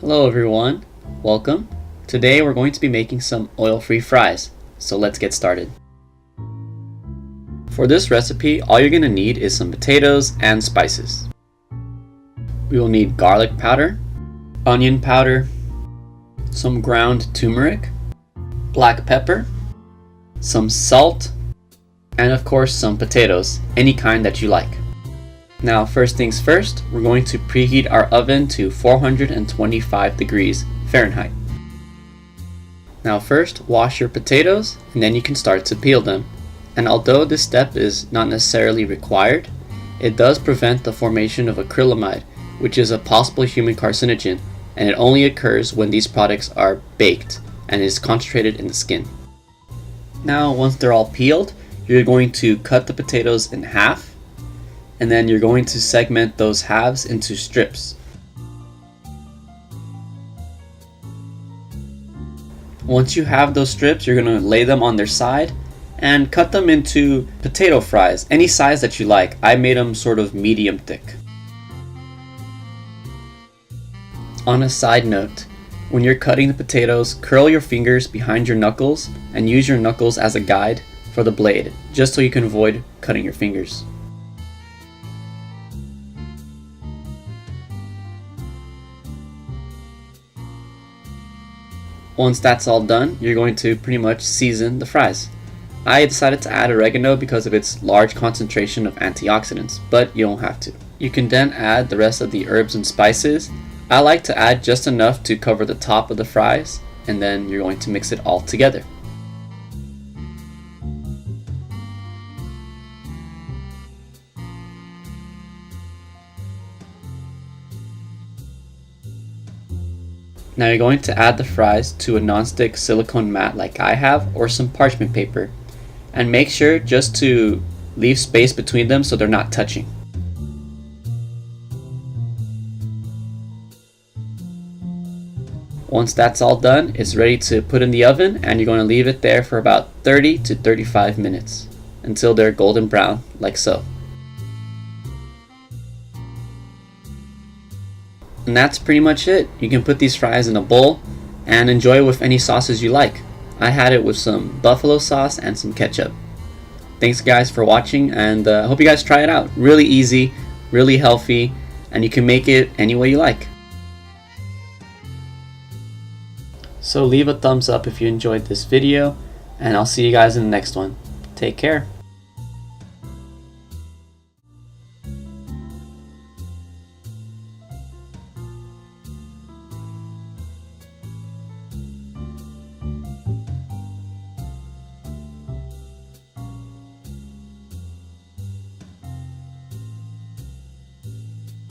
Hello everyone, welcome. Today we're going to be making some oil-free fries, so let's get started. For this recipe, all you're going to need is some potatoes and spices. We will need garlic powder, onion powder, some ground turmeric, black pepper, some salt, and of course some potatoes, any kind that you like. Now first things first, we're going to preheat our oven to 425 degrees Fahrenheit. Now first, wash your potatoes and then you can start to peel them. And although this step is not necessarily required, it does prevent the formation of acrylamide, which is a possible human carcinogen, and it only occurs when these products are baked and is concentrated in the skin. Now once they're all peeled, you're going to cut the potatoes in half, and then you're going to segment those halves into strips. Once you have those strips, you're going to lay them on their side and cut them into potato fries, any size that you like. I made them sort of medium thick. On a side note, when you're cutting the potatoes, curl your fingers behind your knuckles and use your knuckles as a guide for the blade, just so you can avoid cutting your fingers. Once that's all done, you're going to pretty much season the fries. I decided to add oregano because of its large concentration of antioxidants, but you don't have to. You can then add the rest of the herbs and spices. I like to add just enough to cover the top of the fries, and then you're going to mix it all together. Now you're going to add the fries to a non-stick silicone mat like I have, or some parchment paper, and make sure just to leave space between them so they're not touching. Once that's all done, it's ready to put in the oven, and you're going to leave it there for about 30 to 35 minutes until they're golden brown, like so. And that's pretty much it. You can put these fries in a bowl and enjoy it with any sauces you like. I had it with some buffalo sauce and some ketchup. Thanks guys for watching, and I hope you guys try it out. Really easy, really healthy, and you can make it any way you like. So leave a thumbs up if you enjoyed this video, and I'll see you guys in the next one. Take care.